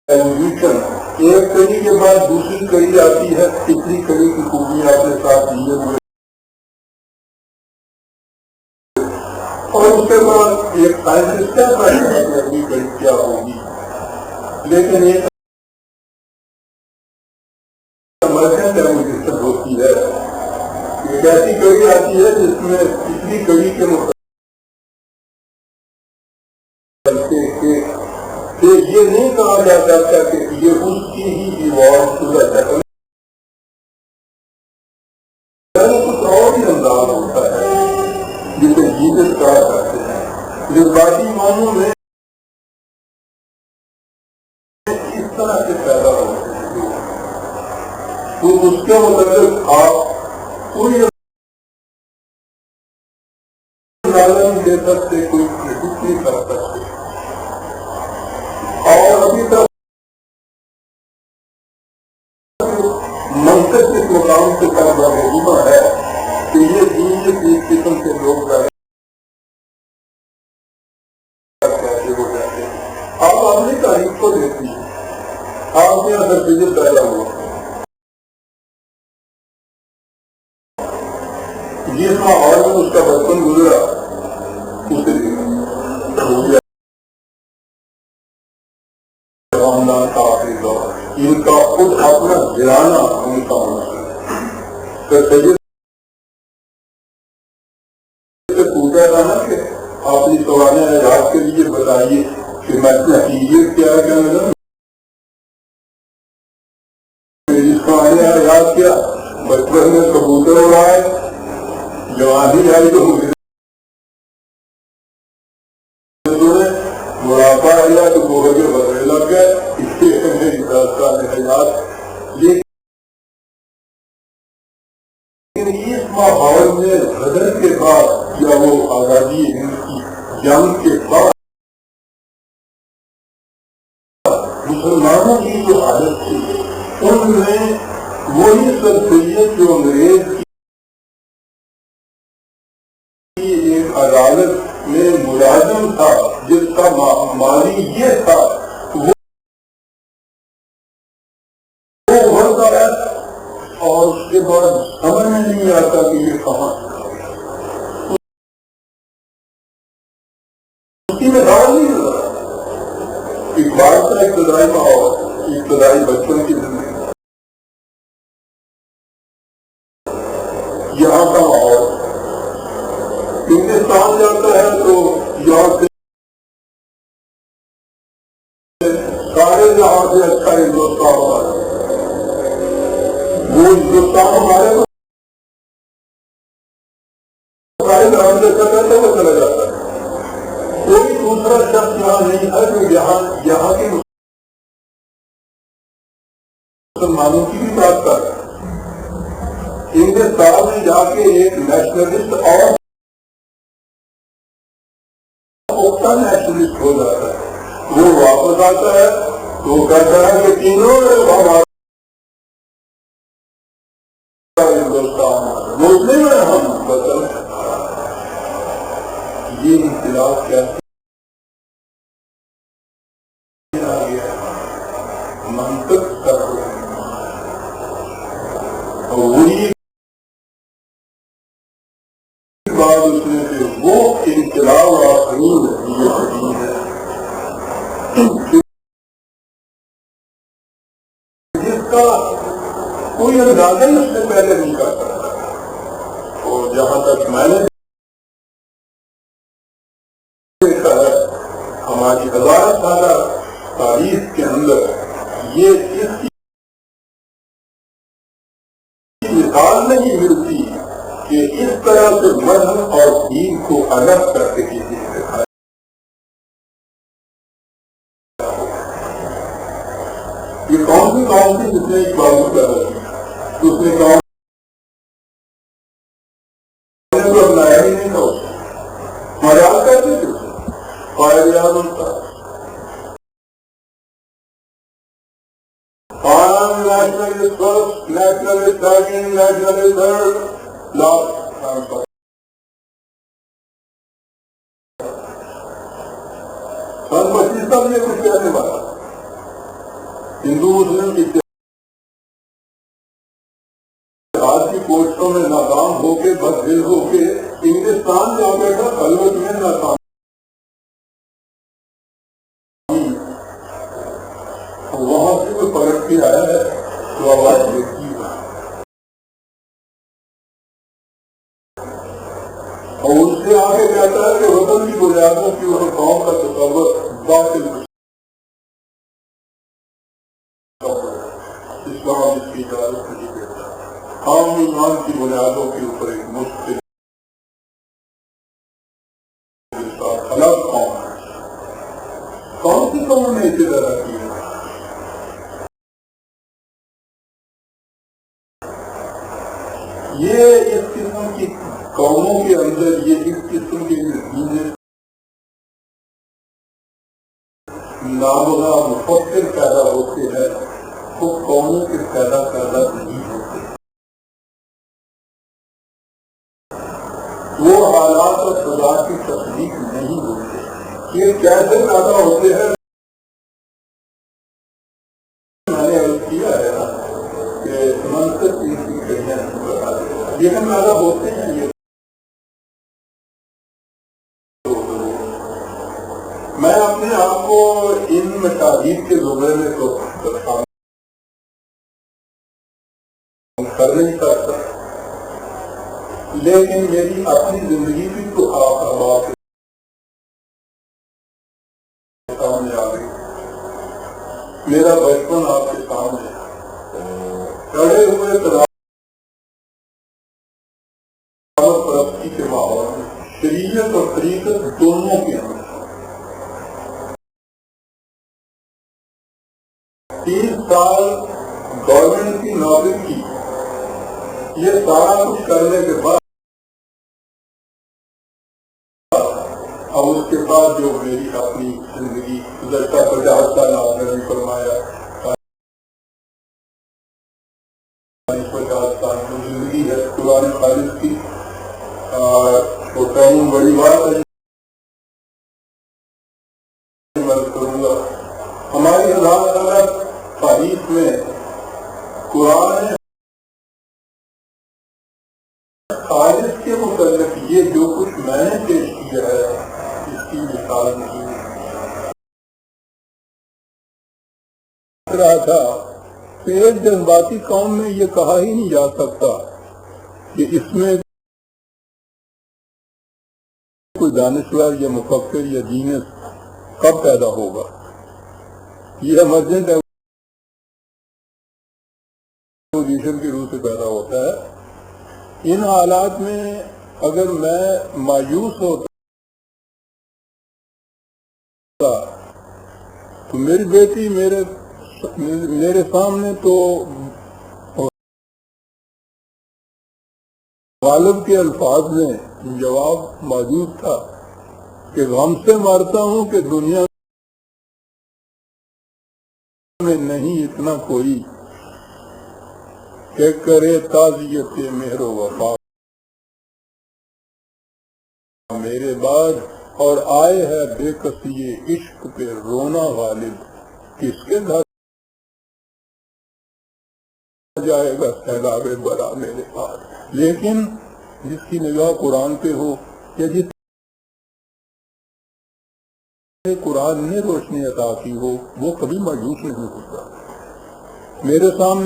Evolution, ایک کڑی کے بعد دوسری کڑی آتی ہے، تیسری کڑی کی خوبیاں اپنے ساتھ لیے ہوئے، اور اس کے بعد ایک سائنٹسٹ کیا کرتا ہے کہ اگلی کڑی کیا ہوگی، لیکن ایک ایمرجنٹ ایولیوشن ہوتی ہے، ایک ایسی کڑی آتی ہے جس میں پچھلی کڑی کے مطابق کہ یہ نہیں کہا جا سکتا کہ یہ اس کی ہی ایوالو صورت ہے، کچھ اور ہی انداز ہوتا ہے جسے جیزس کہا کرتے ہیں، جذباتی معنوں میں اس طرح سے پیدا ہوتے ہیں، تو اس کے متعلق آپ کوئی اندازہ نہیں دے سکتے، کوئی پریڈکٹ نہیں کر سکتے، اور ابھی تک منطق اس مقام سے پیدا ہونا ہے کہ یہ دین کی قسم کے لوگ پیدا کیسے ہو جاتے ہیں۔ آپ اپنی تاریخ کو دیکھیے، آپ نے اگر فجر پیدا ہوا جس ماحول میں اس کا بچپن گزرا اسے ان کا خود اپنا گرانا ان کا مسئلہ سے پوچھا تھا نا کہ اپنی سوانح حیات کے لیے بتائیے کہ میں حقیقت کیا ہے، کیا سوانح حیات کیا بچپن میں کبوتر ہو رہا ہے، جوانی آئی تو بڑھاپا آیا تو گوہر کے بدلے لگ گئے، اس کے داستان حیات، لیکن اس ماحول میں غدر کے بعد یا وہ آزادی ہند کی جنگ کے بعد مسلمانوں کی جو حالت تھی ان میں وہی سلسلیت جو انگریز کی ایک عدالت میں ملازم تھا جس کا مالی یہ تھا وہ ابھرتا ہے، اور اس کے بعد سمجھ میں نہیں آتا کہ یہ کہاں اسی میں داؤ نہیں ہو رہا۔ اقبال کا ابتدائی ماحول، ابتدائی بچپن کی زندگی، یہاں کا ماحول، ہندوستان جاتا ہے تو یہاں سے سارے جہاں سے اچھا ہندوستان ہمارا، وہ ہندوستان ہمارے سارے جہاں سے اچھا کرتے ہوئے چلا جاتا ہے، کوئی دوسرا شخص یہاں نہیں ہے جو یہاں کے مسلمانوں کی بھی بات کر رہا ہے۔ ہندوستان میں جا کے ایک نیشنلسٹ اور نیشنلسٹ ہو جاتا ہے، وہ واپس آتا ہے تو وہ کہتا ہے کہ تینوں ہمارا ہندوستان مسلم ہے، ہم بدل یہ انقلاب کیسے آ گیا، منطق کر وہی بات اس میں سے وہ انقلاب آخرین یہ ہے جس کا کوئی اندازہ ہی اس سے پہلے نہیں کر سکتا، اور جہاں تک میں نے دیکھا ہے ہماری ہزار سالہ تاریخ کے اندر یہ اس کی مثال نہیں ملتی کہ اس طرح سے مذہب اور دین کو الگ کر کے کسی نے دکھایا۔ یہ کون سی قوم تھی جس نے ایک بات پیدا کی، اس نے کہا تو اپنایا ہی نہیں تھا، مزاق کرتے تھے، فائر یاد ہوتا nationalist first, nationalist second, nationalist third, last سن 25 میں کچھ کہنے والا ہندو مسلم اتحاد کی کوششوں میں ناکام ہو کے بد دل ہو کے انگلستان جا بیٹھا خلوت میں ناکام، وہاں سے کوئی پلٹ کے آیا ہے تو آواز دیکھی ہے، اور اس سے آگے کہتا ہے کہ وطن کی بنیادوں کی اور قوم کا تصور باطل اسلام اس کی اجازت نہیں دیتا، ہم ایمان کی بنیادوں کے اوپر ایک مستقل الگ قوم ہے۔ کون سی قوم نے اسے پیدا کی ہے؟ یہ اس قسم کی قوموں کے اندر یہ اس قسم کے نابغہ مفکر پیدا ہوتے ہیں، وہ قوموں کے پیدا کردہ نہیں ہوتے، وہ حالات اور سزا کی تصدیق نہیں ہوتے۔ یہ کیسے پیدا ہوتے ہیں؟ میں نے عرض کیا ہے کہ منصب کی کڑیاں بتا دیں، یہ ہم پیدا ہوتے ہیں۔ یہ میں اپنے آپ کو ان مشاہیر کے زمرے میں تو کر نہیں سکتا، لیکن میری اپنی زندگی بھی تو آپ کے سامنے آ گئی، میرا بچپن آپ کے سامنے کڑے ہوئے تلاوت پرستی کے ماحول میں شریعت اور طریقت دونوں کے اندر 30 سال گورنمنٹ کی نوکری کی، یہ سارا کچھ کرنے کے بعد اب اس کے بعد جو میری اپنی زندگی گزشتہ 50 سال آپ نے بھی فرمایا، 50 سال کی زندگی ہے قرآن خالص کی، ہوتا ہوں بڑی بات ہے کروں گا۔ ہماری اللہ تاریخ میں قرآن خالص کے متعلق یہ جو کچھ میں نے پیش کیا ہے اس کی مثال نہیں رہا تھا کہ ایک جذباتی قوم میں یہ کہا ہی نہیں جا سکتا کہ اس میں کوئی دانشور یا مفکر یا جینس کب پیدا ہوگا، یہ ایمرجنٹ ایوولوشن کی روح سے پیدا ہوتا ہے۔ ان حالات میں اگر میں مایوس ہوتا تو میری بیٹی میرے سامنے تو غالب کے الفاظ میں جواب موجود تھا کہ غم سے مرتا ہوں کہ دنیا میں نہیں اتنا کوئی کہ کرے تعزیت مہر و وفا میرے بعد، اور آئے ہے بے کسی عشق پہ رونا غالب، کس کے گھر جائے گا سیلاب برا میرے پاس۔ لیکن جس کی نگاہ قرآن پہ ہو یا جس قرآن نے روشنی عطا کی ہو وہ کبھی مایوس نہیں ہوتا۔ میرے سامنے